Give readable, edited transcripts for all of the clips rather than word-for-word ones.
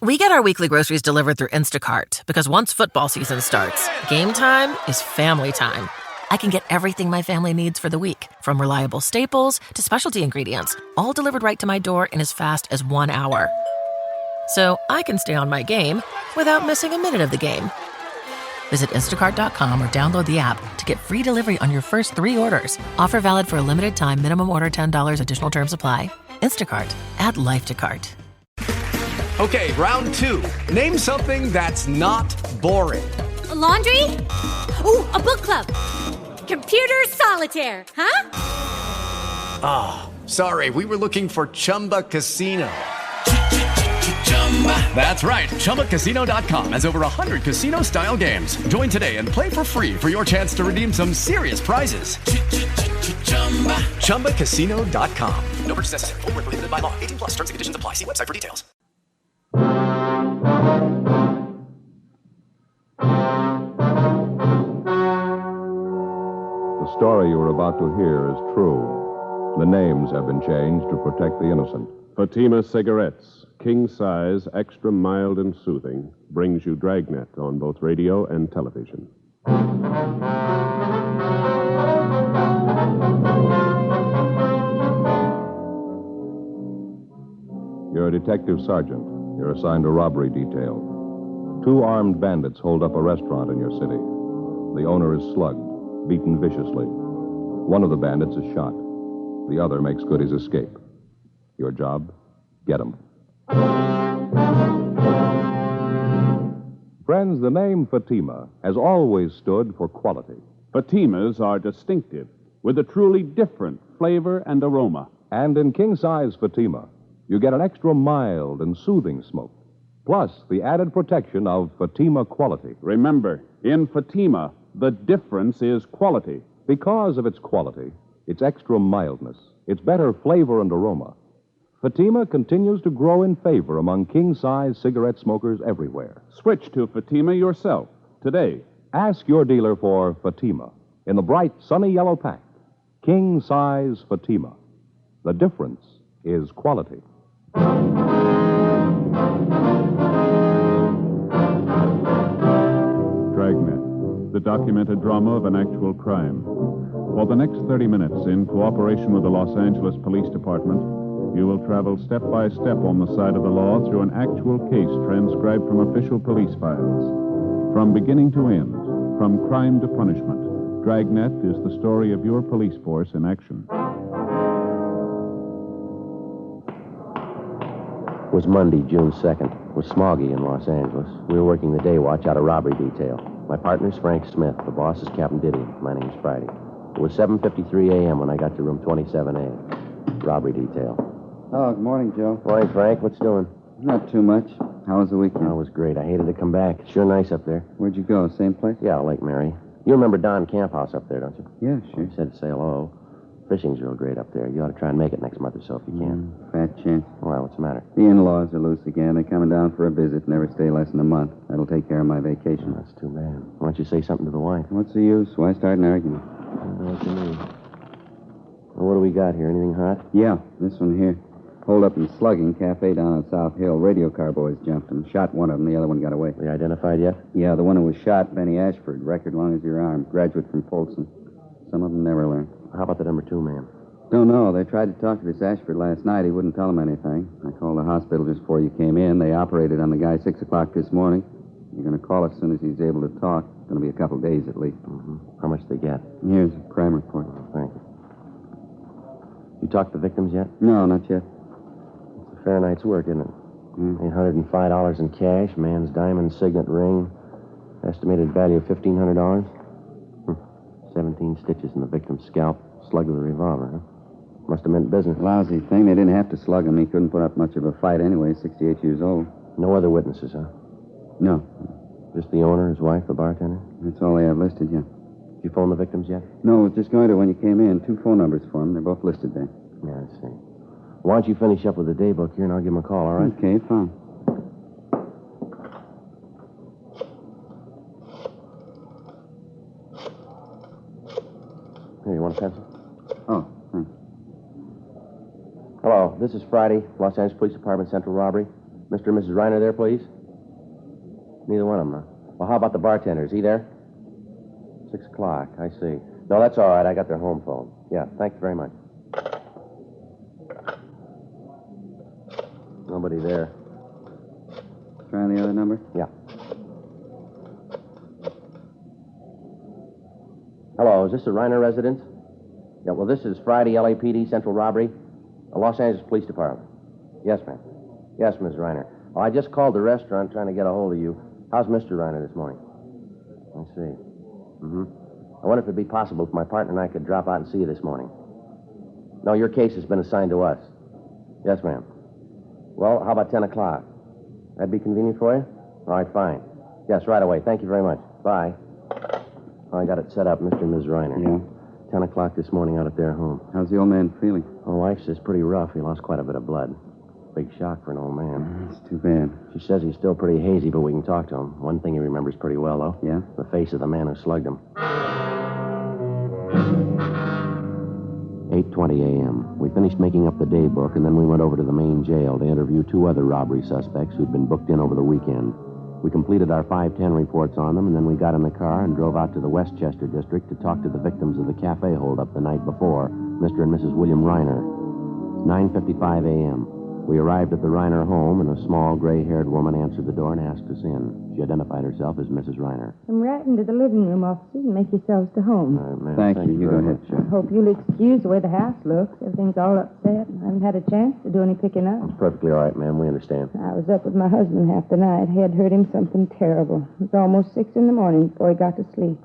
We get our weekly groceries delivered through Instacart because once football season starts, game time is family time. I can get everything my family needs for the week, from reliable staples to specialty ingredients, all delivered right to my door in as fast as 1 hour. So I can stay on my game without missing a minute of the game. Visit instacart.com or download the app to get free delivery on your first 3 orders. Offer valid for a limited time. Minimum order $10. Additional terms apply. Instacart. Add life to cart. Okay, round 2. Name something that's not boring. A laundry? Ooh, a book club. Computer solitaire, huh? Ah, oh, sorry. We were looking for Chumba Casino. That's right. ChumbaCasino.com has over 100 casino-style games. Join today and play for free for your chance to redeem some serious prizes. ChumbaCasino.com. No purchase necessary. Void where prohibited by law. 18 plus. Terms and conditions apply. See website for details. The story you are about to hear is true. The names have been changed to protect the innocent. Fatima Cigarettes, king size, extra mild and soothing, brings you Dragnet on both radio and television. You're a detective sergeant. You're assigned a robbery detail. 2 armed bandits hold up a restaurant in your city. The owner is slugged, beaten viciously. One of the bandits is shot. The other makes good his escape. Your job? Get him. Friends, the name Fatima has always stood for quality. Fatimas are distinctive, with a truly different flavor and aroma. And in king-size Fatima, you get an extra mild and soothing smoke, plus the added protection of Fatima quality. Remember, in Fatima, the difference is quality. Because of its quality, its extra mildness, its better flavor and aroma, Fatima continues to grow in favor among king-size cigarette smokers everywhere. Switch to Fatima yourself today. Ask your dealer for Fatima in the bright, sunny yellow pack. King-size Fatima. The difference is quality. Dragnet, the documented drama of an actual crime. For the next 30 minutes, in cooperation with the Los Angeles Police Department, you will travel step by step on the side of the law through an actual case transcribed from official police files. From beginning to end, from crime to punishment, Dragnet is the story of your police force in action. It was Monday, June 2nd. It was smoggy in Los Angeles. We were working the day watch out of robbery detail. My partner's Frank Smith. The boss is Captain Didion. My name's Friday. It was 7:53 a.m. when I got to room 27A. Robbery detail. Oh, good morning, Joe. Morning, Frank. What's doing? Not too much. How was the weekend? Oh, it was great. I hated to come back. It's sure nice up there. Where'd you go? Same place? Yeah, Lake Mary. You remember Don Camp House up there, don't you? Yeah, sure. He said to say hello. Fishing's real great up there. You ought to try and make it next month or so if you can. Fat chance. Well, what's the matter? The in-laws are loose again. They're coming down for a visit. Never stay less than a month. That'll take care of my vacation. That's too bad. Why don't you say something to the wife? What's the use? Why start an argument? I don't know what you mean. Well, what do we got here? Anything hot? Yeah, this one here. Hold up and slugging. Cafe down on South Hill. Radio car boys jumped him. Shot one of them. The other one got away. We identified yet? Yeah, the one who was shot, Benny Ashford. Record long as your arm. Graduate from Folsom. Some of them never learn. How about the number 2 man? Don't know. They tried to talk to this Ashford last night. He wouldn't tell them anything. I called the hospital just before you came in. They operated on the guy 6 o'clock this morning. You're going to call as soon as he's able to talk. It's going to be a couple days at least. Mm-hmm. How much they get? Here's a crime report. Thank you. You talked to the victims yet? No, not yet. It's a fair night's work, isn't it? $805 in cash, man's diamond signet ring, estimated value of $1,500. 17 stitches in the victim's scalp, slug with a revolver, huh? Must have meant business. Lousy thing. They didn't have to slug him. He couldn't put up much of a fight anyway. 68 years old. No other witnesses, huh? No. Just the owner, his wife, the bartender? That's all they have listed, yeah. Did you phone the victims yet? No, I was just going to when you came in. 2 phone numbers for them. They're both listed there. Yeah, I see. Why don't you finish up with the daybook here, and I'll give him a call, all right? Okay, fine. Here, you want a pencil? Oh, thanks. Hello, this is Friday, Los Angeles Police Department Central Robbery. Mr. and Mrs. Reiner there, please? Neither one of them, huh? Well, how about the bartender? Is he there? 6 o'clock. I see. No, that's all right. I got their home phone. Yeah, thank you very much. Nobody there. Try the other number? Yeah. Hello, is this a Reiner residence? Yeah, well, this is Friday LAPD Central Robbery, Los Angeles Police Department. Yes, ma'am. Yes, Ms. Reiner. Oh, I just called the restaurant trying to get a hold of you. How's Mr. Reiner this morning? I see. Mm-hmm. I wonder if it'd be possible if my partner and I could drop out and see you this morning. No, your case has been assigned to us. Yes, ma'am. Well, how about 10 o'clock? That'd be convenient for you? All right, fine. Yes, right away. Thank you very much. Bye. Oh, I got it set up, Mr. and Ms. Reiner. Yeah? 10 o'clock this morning out at their home. How's the old man feeling? My wife says pretty rough. He lost quite a bit of blood. Big shock for an old man. It's too bad. She says he's still pretty hazy, but we can talk to him. One thing he remembers pretty well, though. Yeah? The face of the man who slugged him. 8:20 a.m. We finished making up the day book, and then we went over to the main jail to interview 2 other robbery suspects who'd been booked in over the weekend. We completed our 5:10 reports on them, and then we got in the car and drove out to the Westchester district to talk to the victims of the cafe holdup the night before, Mr. and Mrs. William Reiner. 9:55 a.m. We arrived at the Reiner home, and a small, gray-haired woman answered the door and asked us in. She identified herself as Mrs. Reiner. Come right into the living room, officers, and make yourselves to home. Ma'am, Thank you. You go very ahead, much. sir. I hope you'll excuse the way the house looks. Everything's all upset. I haven't had a chance to do any picking up. It's perfectly all right, ma'am. We understand. I was up with my husband half the night. Head hurt him something terrible. It was almost 6 in the morning before he got to sleep.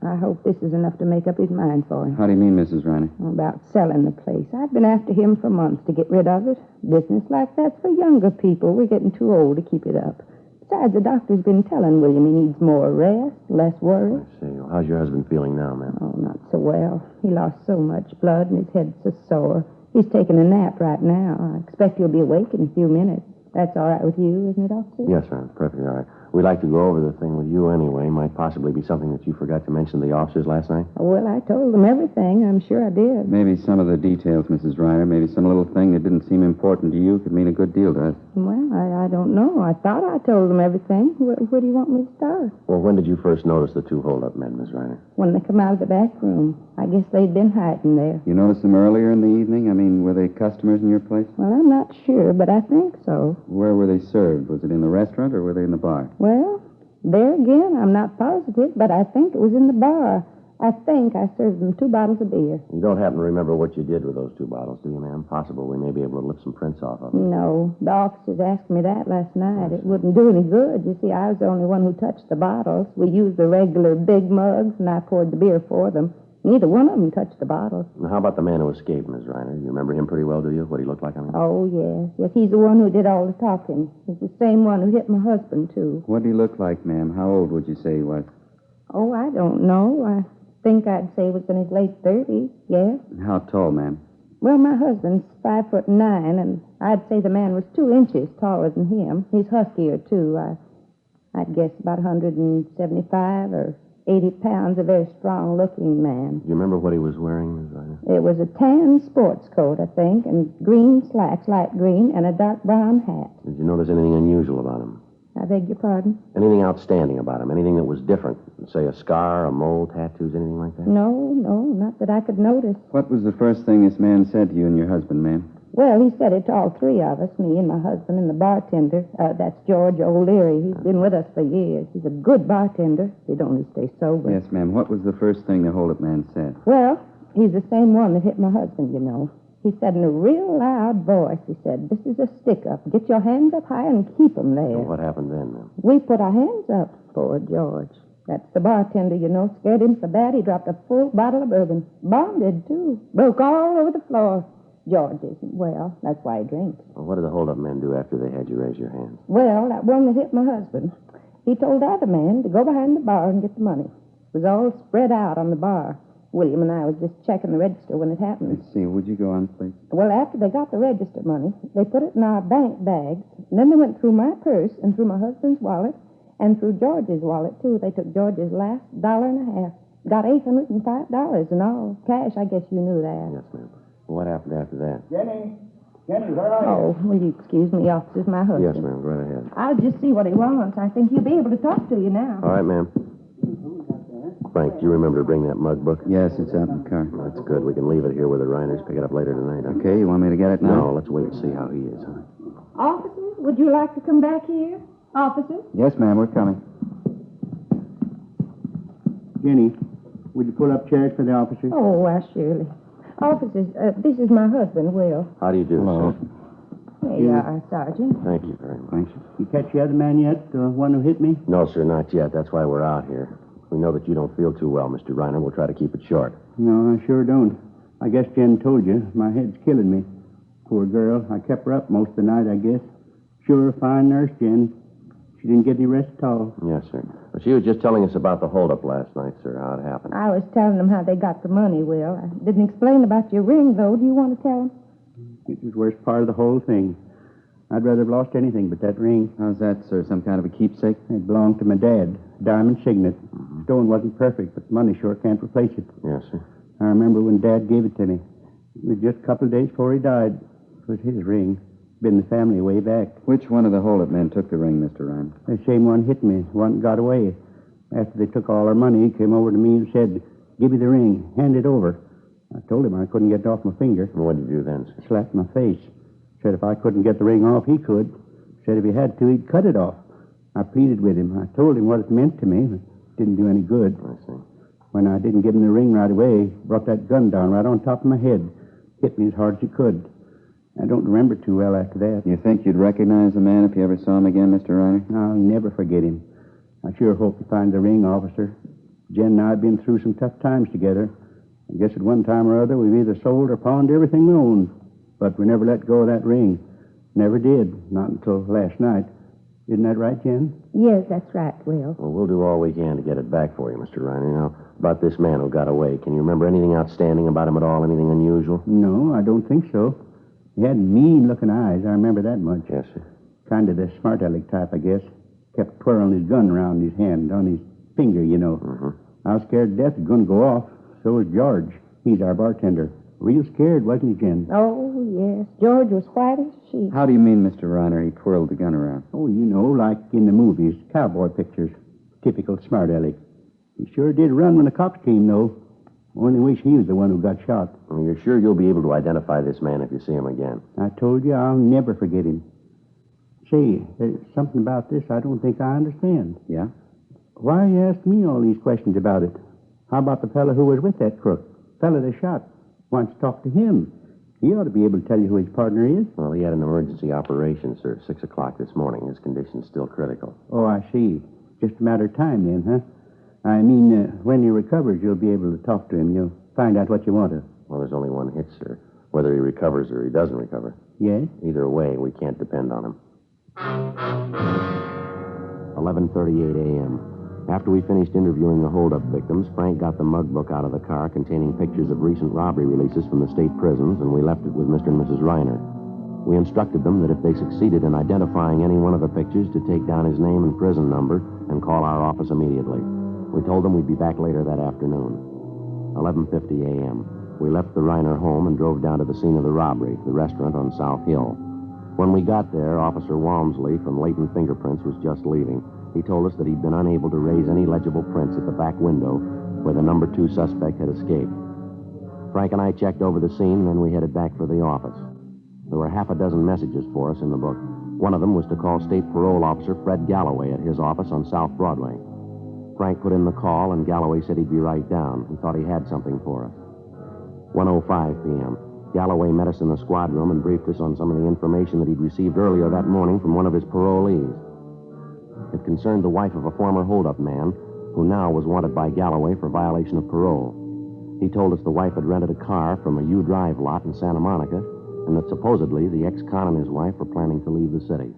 I hope this is enough to make up his mind for him. How do you mean, Mrs. Reiner? About selling the place. I've been after him for months to get rid of it. Business like that's for younger people. We're getting too old to keep it up. Besides, the doctor's been telling William he needs more rest, less worry. I see. Well, how's your husband feeling now, ma'am? Oh, not so well. He lost so much blood and his head's so sore. He's taking a nap right now. I expect he'll be awake in a few minutes. That's all right with you, isn't it, officer? Yes, ma'am. Perfectly all right. We'd like to go over the thing with you anyway. Might possibly be something that you forgot to mention to the officers last night. Well, I told them everything. I'm sure I did. Maybe some of the details, Mrs. Reiner. Maybe some little thing that didn't seem important to you could mean a good deal to us. Well, I don't know. I thought I told them everything. Where do you want me to start? Well, when did you first notice the 2 hold-up men, Miss Reiner? When they come out of the back room. I guess they'd been hiding there. You noticed them earlier in the evening? I mean, were they customers in your place? Well, I'm not sure, but I think so. Where were they served? Was it in the restaurant or were they in the bar? Well, there again, I'm not positive, but I think it was in the bar. I think I served them 2 bottles of beer. You don't happen to remember what you did with those 2 bottles, do you, ma'am? Possible we may be able to lift some prints off of them. No, the officers asked me that last night. It wouldn't do any good. You see, I was the only one who touched the bottles. We used the regular big mugs, and I poured the beer for them. Neither one of them touched the bottles. Now, how about the man who escaped, Miss Reiner? You remember him pretty well, do you? What he looked like, I mean? Oh, yes. Yes, he's the one who did all the talking. He's the same one who hit my husband, too. What did he look like, ma'am? How old would you say he was? Oh, I don't know. I think I'd say he was in his late 30s, yes. How tall, ma'am? Well, my husband's 5'9", and I'd say the man was 2 inches taller than him. He's huskier, too. I'd guess about 175 or 80 pounds, a very strong-looking man. Do you remember what he was wearing, Miss Reiner? It was a tan sports coat, I think, and green slacks, light green, and a dark brown hat. Did you notice anything unusual about him? I beg your pardon? Anything outstanding about him? Anything that was different? Say a scar, a mole, tattoos, anything like that? No, not that I could notice. What was the first thing this man said to you and your husband, ma'am? Well, he said it to all 3 of us, me and my husband and the bartender. That's George O'Leary. He's been with us for years. He's a good bartender. He'd only stay sober. Yes, ma'am. What was the first thing the hold-up man said? Well, he's the same one that hit my husband, you know. He said in a real loud voice, he said, "This is a stick-up. Get your hands up high and keep them there." Well, what happened then, ma'am? We put our hands up for George. That's the bartender, you know. Scared him so bad he dropped a full bottle of bourbon. Bonded, too. Broke all over the floor. George isn't well. That's why he drinks. Well, what did the hold-up men do after they had you raise your hands? Well, that one that hit my husband, he told the other man to go behind the bar and get the money. It was all spread out on the bar. William and I was just checking the register when it happened. Let's see. Would you go on, please? Well, after they got the register money, they put it in our bank bags, and then they went through my purse and through my husband's wallet and through George's wallet, too. They took George's last $1.50. Got $805 in all. Cash, I guess you knew that. Yes, ma'am. What happened after that? Jenny, Jenny, where are you? Oh, will you excuse me, officers? My husband. Yes, ma'am. Go right ahead. I'll just see what he wants. I think he'll be able to talk to you now. All right, ma'am. Frank, do you remember to bring that mug book? Yes, it's out in the car. That's good. We can leave it here with the Reiners. Pick it up later tonight. Huh? Okay, you want me to get it now? No, let's wait and see how he is. Huh? Officers, would you like to come back here? Officers? Yes, ma'am, we're coming. Jenny, would you pull up chairs for the officers? Oh, why, surely. Officers, this is my husband, Will. How do you do, Hello. sir? There you are, Sergeant. Thank you very much. Thanks. You catch the other man yet? The one who hit me? No, sir, not yet. That's why we're out here. We know that you don't feel too well, Mr. Reiner. We'll try to keep it short. No, I sure don't. I guess Jen told you. My head's killing me. Poor girl. I kept her up most of the night, I guess. Sure, fine nurse, Jen. She didn't get any rest at all. Yes, sir. Well, she was just telling us about the holdup last night, sir, how it happened. I was telling them how they got the money, Will. I didn't explain about your ring, though. Do you want to tell them? It was the worst part of the whole thing. I'd rather have lost anything but that ring. How's that, sir? Some kind of a keepsake? It belonged to my dad. Diamond Signet. Stone wasn't perfect, but money sure can't replace it. Yes, sir. I remember when Dad gave it to me. It was just a couple of days before he died. It was his ring. Been the family way back. Which one of the holdup men took the ring, Mr. Ryan? The same one hit me. One got away. After they took all our money, he came over to me and said, "Give me the ring. Hand it over." I told him I couldn't get it off my finger. And what did you do then, sir? Slapped my face. Said if I couldn't get the ring off, he could. Said if he had to, he'd cut it off. I pleaded with him. I told him what it meant to me, but it didn't do any good. I see. When I didn't give him the ring right away, he brought that gun down right on top of my head. Hit me as hard as he could. I don't remember too well after that. You think you'd recognize the man if you ever saw him again, Mr. Reiner? I'll never forget him. I sure hope you find the ring, officer. Jen and I have been through some tough times together. I guess at one time or other we've either sold or pawned everything we owned. But we never let go of that ring. Never did. Not until last night. Isn't that right, Jen? Yes, that's right, Will. Well, we'll do all we can to get it back for you, Mr. Reiner. Now, about this man who got away, can you remember anything outstanding about him at all? Anything unusual? No, I don't think so. He had mean-looking eyes. I remember that much. Yes, sir. Kind of the smart aleck type, I guess. Kept twirling his gun around his hand, on his finger, you know. Mm-hmm. I was scared to death it was going to go off. So was George. He's our bartender. Real scared, wasn't he, Jen? Oh, yes. George was white as a sheet. How do you mean, Mr. Reiner, he twirled the gun around? Oh, you know, like in the movies, cowboy pictures. Typical smart aleck. He sure did run when the cops came, though. Only wish he was the one who got shot. Well, you're sure you'll be able to identify this man if you see him again? I told you I'll never forget him. Say, there's something about this I don't think I understand. Yeah? Why you ask me all these questions about it? How about the fellow who was with that crook? Fellow they shot. Why don't you talk to him? He ought to be able to tell you who his partner is. Well, he had an emergency operation, sir, 6 o'clock this morning. His condition's still critical. Oh, I see. Just a matter of time then, huh? I mean, when he recovers, you'll be able to talk to him. You'll find out what you want to. Well, there's only one hit, sir. Whether he recovers or he doesn't recover. Yes? Either way, we can't depend on him. 11:38 a.m. After we finished interviewing the holdup victims, Frank got the mug book out of the car containing pictures of recent robbery releases from the state prisons, and we left it with Mr. and Mrs. Reiner. We instructed them that if they succeeded in identifying any one of the pictures, to take down his name and prison number and call our office immediately. We told them we'd be back later that afternoon. 11:50 a.m. We left the Reiner home and drove down to the scene of the robbery, the restaurant on South Hill. When we got there, Officer Walmsley from Leighton Fingerprints was just leaving. He told us that he'd been unable to raise any legible prints at the back window where the number 2 suspect had escaped. Frank and I checked over the scene, and then we headed back for the office. There were half a dozen messages for us in the book. One of them was to call State Parole Officer Fred Galloway at his office on South Broadway. Frank put in the call, and Galloway said he'd be right down. He thought he had something for us. 1:05 p.m. Galloway met us in the squad room and briefed us on some of the information that he'd received earlier that morning from one of his parolees. It concerned the wife of a former holdup man who now was wanted by Galloway for violation of parole. He told us the wife had rented a car from a U-Drive lot in Santa Monica and that supposedly the ex-con and his wife were planning to leave the city.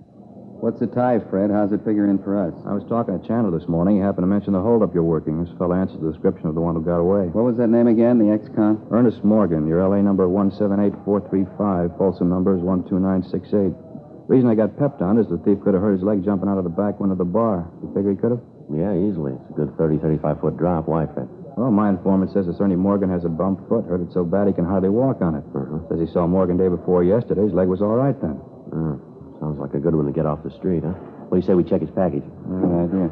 What's the tie, Fred? How's it figure in for us? I was talking to Chandler this morning. He happened to mention the holdup you're working. This fellow answered the description of the one who got away. What was that name again, the ex-con? Ernest Morgan. Your L.A. number 178435. Folsom number is 12968. The reason I got pepped on is the thief could have hurt his leg jumping out of the back window of the bar. You figure he could have? Yeah, easily. It's a good 35-foot drop. Why, Fred? Well, my informant says this Ernie Morgan has a bum foot. Hurt it so bad he can hardly walk on it. Says he saw Morgan day before yesterday. His leg was all right then. Sounds like a good one to get off the street, huh? What do you say we check his package? Good idea.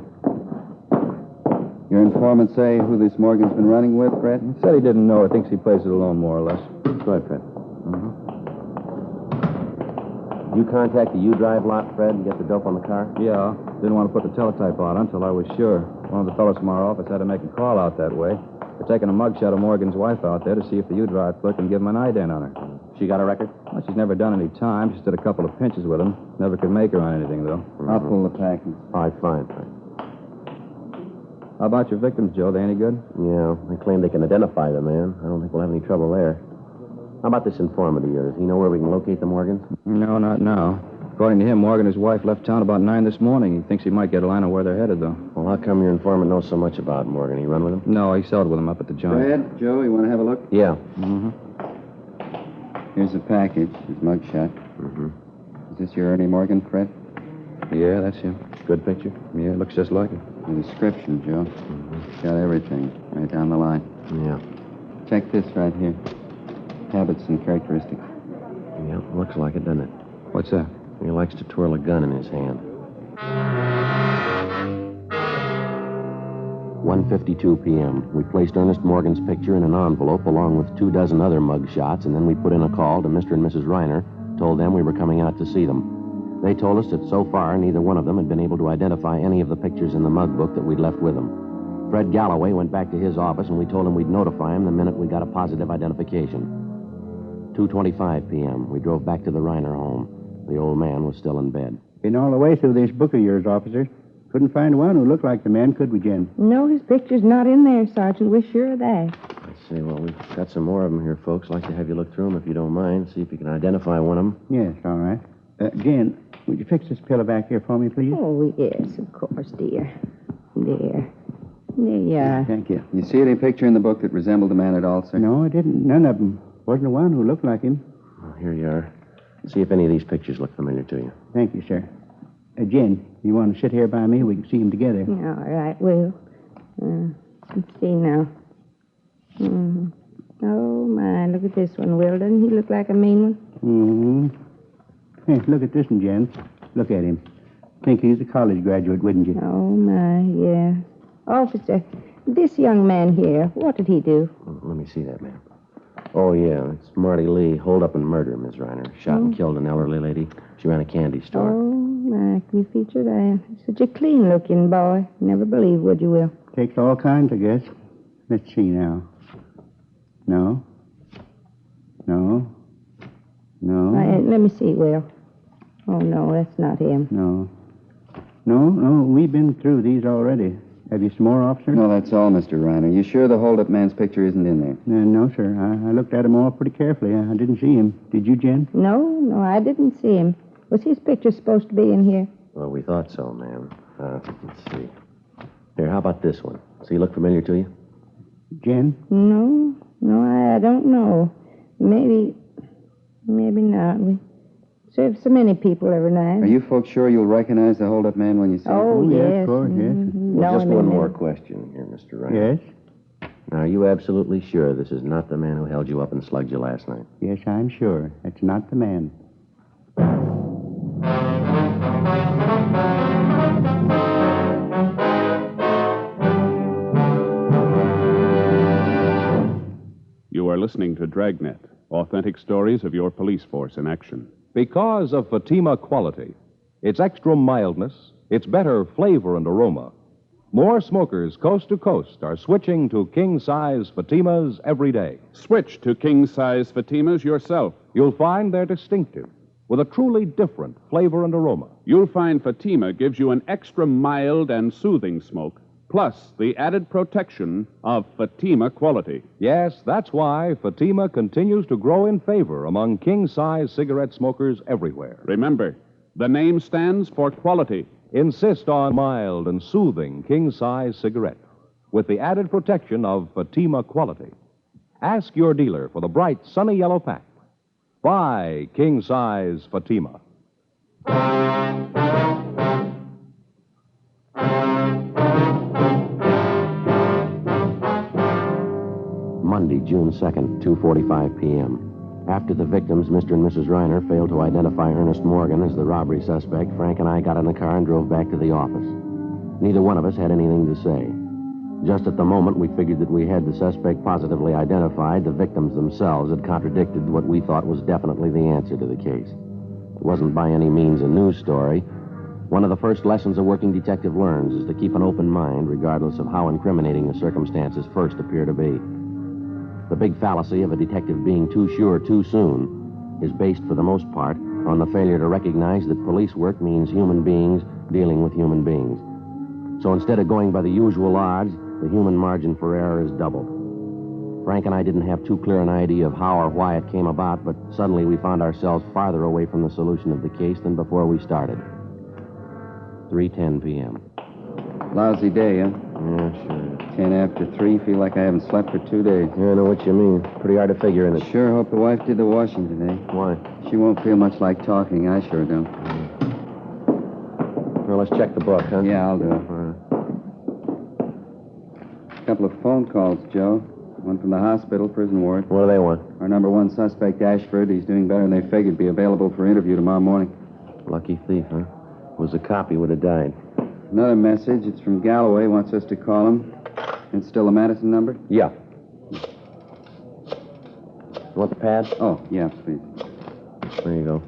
Your informant say who this Morgan's been running with, Fred? He said he didn't know. He thinks he plays it alone, more or less. Go ahead, Fred. You contact the U-Drive lot, Fred, and get the dope on the car? Yeah. Didn't want to put the teletype on until I was sure. One of the fellows from our office had to make a call out that way. They're taking a mugshot of Morgan's wife out there to see if the U-Drive clerk can give him an ident on her. She got a record? Well, she's never done any time. She did a couple of pinches with him. Never could make her on anything, though. I'll pull the package. All right, fine, Fred. How about your victims, Joe? They any good? Yeah, they claim they can identify the man. I don't think we'll have any trouble there. How about this informant of yours? You know where we can locate the Morgans? No, not now. According to him, Morgan and his wife left town about 9 this morning. He thinks he might get a line on where they're headed, though. Well, how come your informant knows so much about Morgan? He run with him? No, he sold with him up at the joint. Fred, Joe, you want to have a look? Yeah. Here's the package, his mugshot. Is this your Ernie Morgan, Fred? Yeah, that's him. Good picture? Yeah, looks just like him. The description, Joe. Got everything right down the line. Yeah. Check this right here. Habits and characteristics. Yeah, looks like it, doesn't it? What's that? He likes to twirl a gun in his hand. 1:52 p.m. We placed Ernest Morgan's picture in an envelope along with 24 other mug shots, and then we put in a call to Mr. and Mrs. Reiner, told them we were coming out to see them. They told us that so far neither one of them had been able to identify any of the pictures in the mug book that we'd left with them. Fred Galloway went back to his office, and we told him we'd notify him the minute we got a positive identification. 2:25 p.m. We drove back to the Reiner home. The old man was still in bed. Been all the way through this book of yours, officer. Couldn't find one who looked like the man, could we, Jen? No, his picture's not in there, Sergeant. We're sure of that. Let's see. Well, we've got some more of them here, folks. I'd like to have you look through them if you don't mind. See if you can identify one of them. Yes, all right. Jen, would you fix this pillow back here for me, please? Oh, yes, of course, dear. There. There you are. Thank you. You see any picture in the book that resembled the man at all, sir? No, I didn't. None of them. Wasn't the one who looked like him. Well, here you are. See if any of these pictures look familiar to you. Thank you, sir. Jen, you want to sit here by me? We can see them together. Yeah, all right, Will. Let's see now. Oh, my, look at this one, Will. Doesn't he look like a mean one? Hey, look at this one, Jen. Look at him. Think he's a college graduate, wouldn't you? Oh, my, yeah. Officer, this young man here, what did he do? Let me see that, ma'am. Oh, yeah, it's Marty Lee, hold up and murder, Miss Reiner. Shot and killed an elderly lady. She ran a candy store. Oh, my, can you feature that? Such a clean-looking boy. Never believe, would you, Will? Takes all kinds, I guess. Let's see now. No. Let me see, Will. Oh, no, that's not him. No, we've been through these already. Have you some more, officer? No, that's all, Mr. Reiner. You sure the hold-up man's picture isn't in there? No, sir. I looked at him all pretty carefully. I didn't see him. Did you, Jen? No, I didn't see him. Was his picture supposed to be in here? Well, we thought so, ma'am. Let's see. Here, how about this one? Does he look familiar to you? Jen? No, I don't know. Maybe not. We serve so many people every night. Are you folks sure you'll recognize the hold-up man when you see him? Oh, yes. Of course, yes. Well, just one more question here, Mr. Reiner. Yes? Now, are you absolutely sure this is not the man who held you up and slugged you last night? Yes, I'm sure. That's not the man. You are listening to Dragnet, authentic stories of your police force in action. Because of Fatima quality, its extra mildness, its better flavor and aroma, more smokers coast to coast are switching to king-size Fatimas every day. Switch to king-size Fatimas yourself. You'll find they're distinctive, with a truly different flavor and aroma. You'll find Fatima gives you an extra mild and soothing smoke, plus the added protection of Fatima quality. Yes, that's why Fatima continues to grow in favor among king-size cigarette smokers everywhere. Remember, the name stands for quality. Insist on mild and soothing king-size cigarette with the added protection of Fatima quality. Ask your dealer for the bright, sunny yellow pack. Buy king-size Fatima. Friday, June 2nd, 2:45 p.m. After the victims, Mr. and Mrs. Reiner, failed to identify Ernest Morgan as the robbery suspect, Frank and I got in the car and drove back to the office. Neither one of us had anything to say. Just at the moment we figured that we had the suspect positively identified, the victims themselves had contradicted what we thought was definitely the answer to the case. It wasn't by any means a news story. One of the first lessons a working detective learns is to keep an open mind, regardless of how incriminating the circumstances first appear to be. The big fallacy of a detective being too sure too soon is based, for the most part, on the failure to recognize that police work means human beings dealing with human beings. So instead of going by the usual odds, the human margin for error is doubled. Frank and I didn't have too clear an idea of how or why it came about, but suddenly we found ourselves farther away from the solution of the case than before we started. 3:10 p.m. Lousy day, huh? Yeah, sure. 10 after 3. Feel like I haven't slept for 2 days. Yeah, I know what you mean. Pretty hard to figure, isn't it? Sure hope the wife did the washing today. Why? She won't feel much like talking. I sure don't. Well, let's check the book, huh? Yeah, I'll do it. A couple of phone calls, Joe. One from the hospital, prison ward. What do they want? Our number one suspect, Ashford. He's doing better than they figured. Be available for interview tomorrow morning. Lucky thief, huh? Was a cop, he would have died. Another message. It's from Galloway. Wants us to call him. It's still the Madison number? Yeah. Want the pad? Oh, yeah, please. There you go.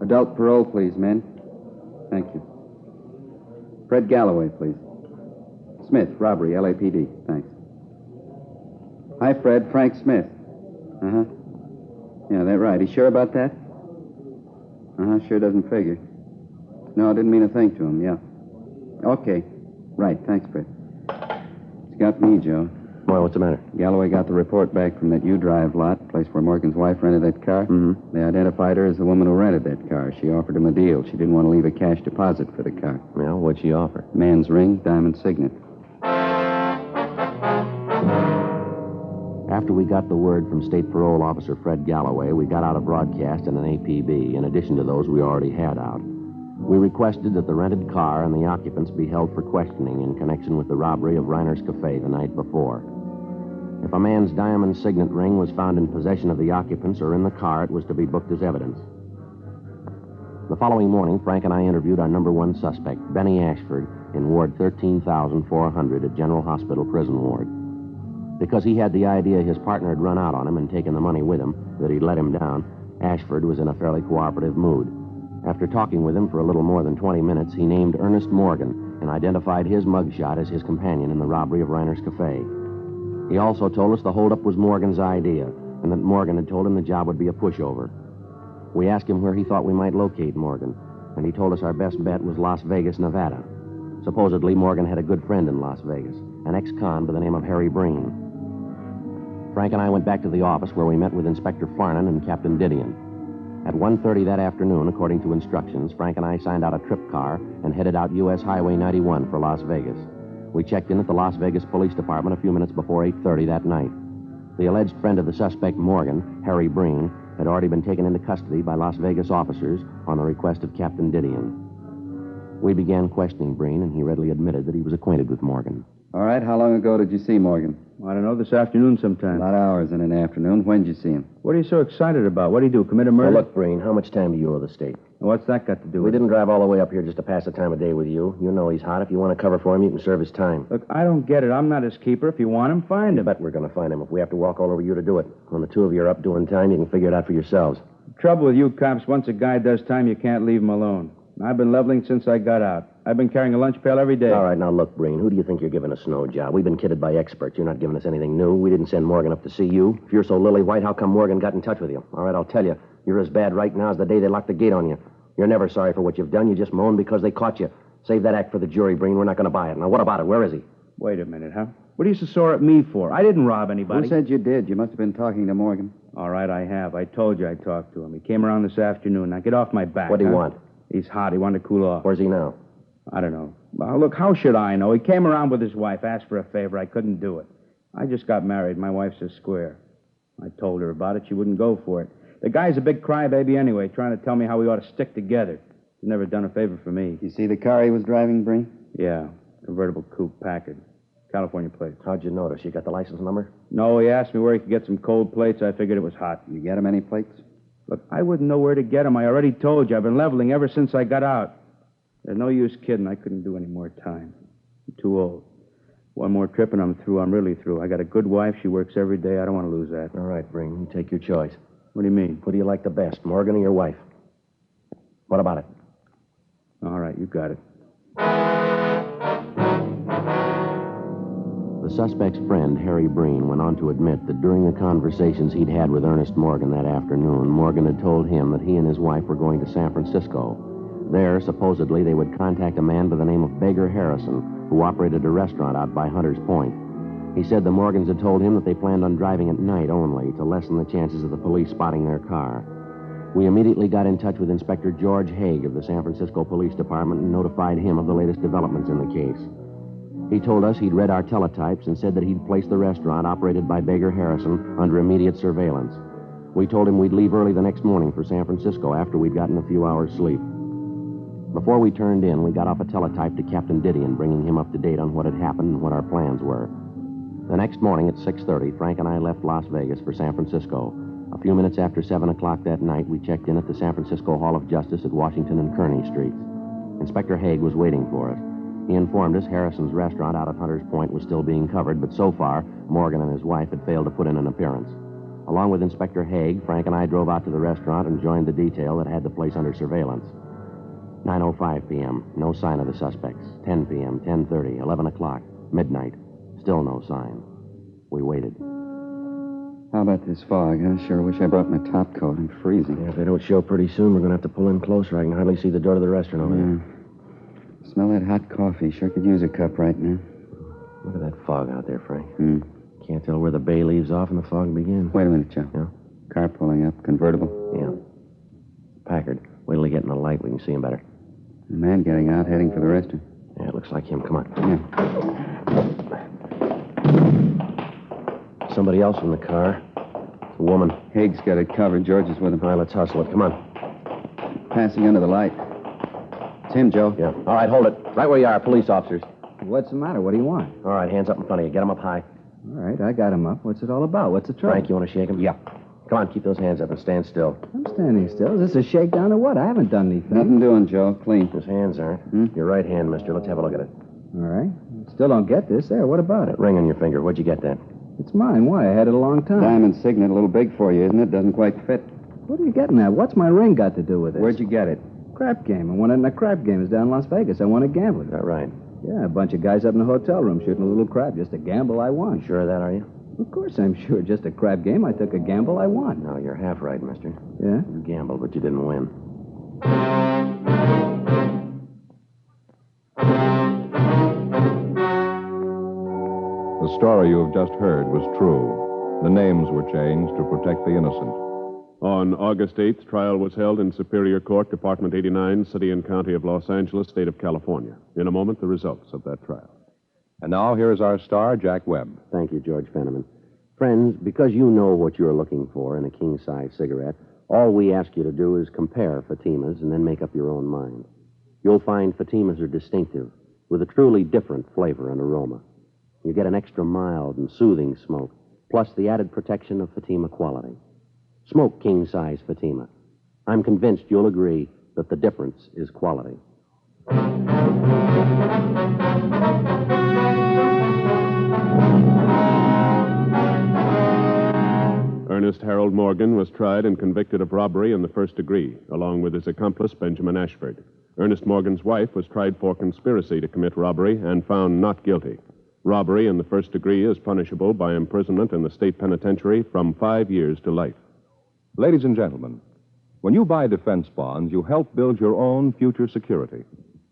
Adult parole, please, men. Thank you. Fred Galloway, please. Smith, robbery, LAPD. Thanks. Hi, Fred. Frank Smith. Uh-huh. Yeah, that's right. He sure about that? Uh-huh, sure doesn't figure. No, I didn't mean a thing to him, yeah. Okay. Right, thanks, Fred. He's got me, Joe. Why, what's the matter? Galloway got the report back from that U-Drive lot, place where Morgan's wife rented that car. Mm-hmm. They identified her as the woman who rented that car. She offered him a deal. She didn't want to leave a cash deposit for the car. Well, what'd she offer? Man's ring, diamond signet. After we got the word from State Parole Officer Fred Galloway, we got out a broadcast and an APB, in addition to those we already had out. We requested that the rented car and the occupants be held for questioning in connection with the robbery of Reiner's Cafe the night before. If a man's diamond signet ring was found in possession of the occupants or in the car, it was to be booked as evidence. The following morning, Frank and I interviewed our number one suspect, Benny Ashford, in Ward 13,400 at General Hospital Prison Ward. Because he had the idea his partner had run out on him and taken the money with him, that he'd let him down, Ashford was in a fairly cooperative mood. After talking with him for a little more than 20 minutes, he named Ernest Morgan and identified his mugshot as his companion in the robbery of Reiner's Cafe. He also told us the holdup was Morgan's idea and that Morgan had told him the job would be a pushover. We asked him where he thought we might locate Morgan, and he told us our best bet was Las Vegas, Nevada. Supposedly, Morgan had a good friend in Las Vegas, an ex-con by the name of Harry Breen. Frank and I went back to the office where we met with Inspector Farnan and Captain Didion. At 1:30 that afternoon, according to instructions, Frank and I signed out a trip car and headed out U.S. Highway 91 for Las Vegas. We checked in at the Las Vegas Police Department a few minutes before 8:30 that night. The alleged friend of the suspect, Morgan, Harry Breen, had already been taken into custody by Las Vegas officers on the request of Captain Didion. We began questioning Breen, and he readily admitted that he was acquainted with Morgan. All right, how long ago did you see Morgan? I don't know, this afternoon sometime. A lot of hours in an afternoon. When did you see him? What are you so excited about? What did he do, commit a murder? Well, look, Breen, how much time do you owe the state? What's that got to do We with it? didn't drive all the way up here just to pass the time of day with you. You know he's hot. If you want to cover for him, you can serve his time. Look, I don't get it. I'm not his keeper. If you want him, find I him. bet we're going to find him if we have to walk all over you to do it. When the two of you are up doing time, you can figure it out for yourselves. The trouble with you cops, once a guy does time, you can't leave him alone. I've been leveling since I got out. I've been carrying a lunch pail every day. All right, now look, Breen, who do you think you're giving a snow job? We've been kidded by experts. You're not giving us anything new. We didn't send Morgan up to see you. If you're so lily-white, how come Morgan got in touch with you? All right, I'll tell you. You're as bad right now as the day they locked the gate on you. You're never sorry for what you've done. You just moan because they caught you. Save that act for the jury, Breen. We're not going to buy it. Now, what about it? Where is he? Wait a minute, huh? What are you so sore at me for? I didn't rob anybody. Who said you did? You must have been talking to Morgan. All right, I have. I told you I talked to him. He came around this afternoon. Now, get off my back. What do you want? He's hot. He wanted to cool off. Where's he now? I don't know. Well, look, how should I know? He came around with his wife, asked for a favor. I couldn't do it. I just got married. My wife's a square. I told her about it. She wouldn't go for it. The guy's a big crybaby anyway, trying to tell me how we ought to stick together. He's never done a favor for me. You see the car he was driving, Breen? Yeah, convertible coupe Packard. California plates. How'd you notice? You got the license number? No, he asked me where he could get some cold plates. I figured it was hot. You get him any plates? Look, I wouldn't know where to get them. I already told you. I've been leveling ever since I got out. There's no use kidding. I couldn't do any more time. I'm too old. One more trip and I'm through. I'm really through. I got a good wife. She works every day. I don't want to lose that. All right, Breen. You take your choice. What do you mean? Who do you like the best, Morgan or your wife? What about it? All right, you got it. The suspect's friend, Harry Breen, went on to admit that during the conversations he'd had with Ernest Morgan that afternoon, Morgan had told him that he and his wife were going to San Francisco. There, supposedly, they would contact a man by the name of Beggar Harrison, who operated a restaurant out by Hunter's Point. He said the Morgans had told him that they planned on driving at night only to lessen the chances of the police spotting their car. We immediately got in touch with Inspector George Haig of the San Francisco Police Department and notified him of the latest developments in the case. He told us he'd read our teletypes and said that he'd placed the restaurant operated by Beggar Harrison under immediate surveillance. We told him we'd leave early the next morning for San Francisco after we'd gotten a few hours' sleep. Before we turned in, we got off a teletype to Captain Didion, bringing him up to date on what had happened and what our plans were. The next morning at 6:30, Frank and I left Las Vegas for San Francisco. A few minutes after 7 o'clock that night, we checked in at the San Francisco Hall of Justice at Washington and Kearny Streets. Inspector Haig was waiting for us. He informed us Harrison's restaurant out at Hunter's Point was still being covered, but so far, Morgan and his wife had failed to put in an appearance. Along with Inspector Haig, Frank and I drove out to the restaurant and joined the detail that had the place under surveillance. 9:05 p.m., no sign of the suspects. 10 p.m., 10:30, 11 o'clock, midnight, still no sign. We waited. How about this fog, huh? Sure wish I brought my top coat. I'm freezing. Yeah, if they don't show pretty soon, we're going to have to pull in closer. I can hardly see the door to the restaurant over there. Smell that hot coffee. Sure could use a cup right now. Look at that fog out there, Frank. Can't tell where the bay leaves off and the fog begins. Wait a minute, Joe. Yeah? Car pulling up. Convertible? Yeah. Packard. Wait till they get in the light. We can see him better. A man getting out, heading for the restaurant. Yeah, it looks like him. Come on. Yeah. Somebody else in the car. It's a woman. Haig's got it covered. George is with him. All right, let's hustle it. Come on. Passing under the light. It's him, Joe. Yeah. All right, hold it. Right where you are, police officers. What's the matter? What do you want? All right, hands up in front of you. Get them up high. All right, I got him up. What's it all about? What's the trouble? Frank, you want to shake him? Yeah. Come on, keep those hands up and stand still. I'm standing still. Is this a shakedown or what? I haven't done anything. Nothing doing, Joe. Clean. His hands aren't. Your right hand, mister. Let's have a look at it. All right. Still don't get this. There, what about it? That ring on your finger. Where'd you get that? It's mine. Why? I had it a long time. Diamond Signet, a little big for you, isn't it? Doesn't quite fit. What are you getting at? What's my ring got to do with it? Where'd you get it? Crap game. I won it in a crap game. It's down in Las Vegas. I won a gambling. Is that right? Yeah, a bunch of guys up in a hotel room shooting a little crap. Just a gamble I won. You sure of that, are you? Of course I'm sure. Just a crap game. I took a gamble I won. No, you're half right, mister. Yeah? You gambled, but you didn't win. The story you have just heard was true. The names were changed to protect the innocent. On August 8th, trial was held in Superior Court, Department 89, City and County of Los Angeles, State of California. In a moment, the results of that trial. And now here is our star, Jack Webb. Thank you, George Fenneman. Friends, because you know what you're looking for in a king-size cigarette, all we ask you to do is compare Fatimas and then make up your own mind. You'll find Fatimas are distinctive, with a truly different flavor and aroma. You get an extra mild and soothing smoke, plus the added protection of Fatima quality. Smoke king-size Fatima. I'm convinced you'll agree that the difference is quality. Ernest Harold Morgan was tried and convicted of robbery in the first degree, along with his accomplice, Benjamin Ashford. Ernest Morgan's wife was tried for conspiracy to commit robbery and found not guilty. Robbery in the first degree is punishable by imprisonment in the state penitentiary from 5 years to life. Ladies and gentlemen, when you buy defense bonds, you help build your own future security.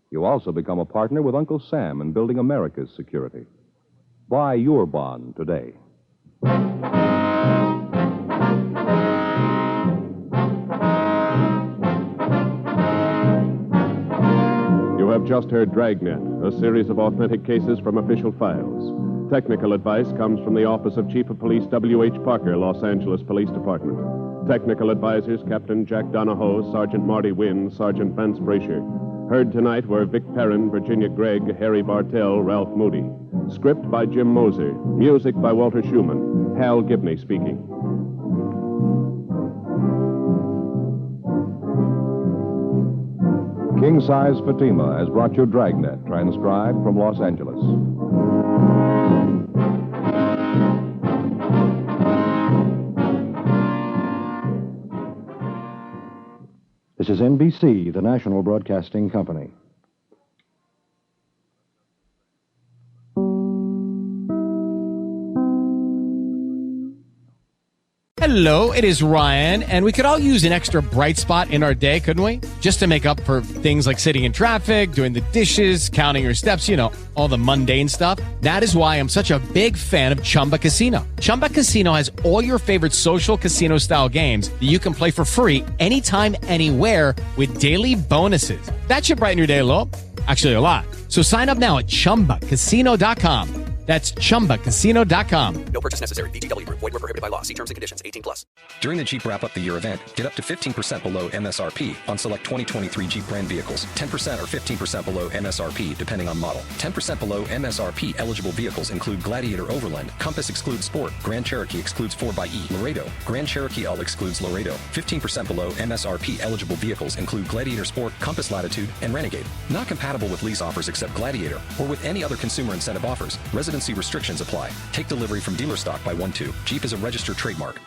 You also become a partner with Uncle Sam in building America's security. Buy your bond today. You have just heard Dragnet, a series of authentic cases from official files. Technical advice comes from the Office of Chief of Police W.H. Parker, Los Angeles Police Department. Technical advisors Captain Jack Donahoe, Sergeant Marty Wynn, Sergeant Vance Brasher. Heard tonight were Vic Perrin, Virginia Gregg, Harry Bartell, Ralph Moody. Script by Jim Moser. Music by Walter Schumann. Hal Gibney speaking. King Size Fatima has brought you Dragnet, transcribed from Los Angeles. This is NBC, the national broadcasting company. Hello, it is Ryan, and we could all use an extra bright spot in our day, couldn't we? Just to make up for things like sitting in traffic, doing the dishes, counting your steps, all the mundane stuff. That is why I'm such a big fan of Chumba Casino. Chumba Casino has all your favorite social casino-style games that you can play for free anytime, anywhere with daily bonuses. That should brighten your day a little. Actually, a lot. So sign up now at ChumbaCasino.com. That's ChumbaCasino.com. No purchase necessary. VGW Group. Void where prohibited by law. See terms and conditions. 18+. During the Jeep Wrap Up the Year event, get up to 15% below MSRP on select 2023 Jeep brand vehicles. 10% or 15% below MSRP, depending on model. 10% below MSRP eligible vehicles include Gladiator Overland. Compass excludes Sport. Grand Cherokee excludes 4xE. Laredo. Grand Cherokee L excludes Laredo. 15% below MSRP eligible vehicles include Gladiator Sport, Compass Latitude, and Renegade. Not compatible with lease offers except Gladiator or with any other consumer incentive offers. Residency restrictions apply. Take delivery from dealer stock by 1/2. Jeep is a registered trademark.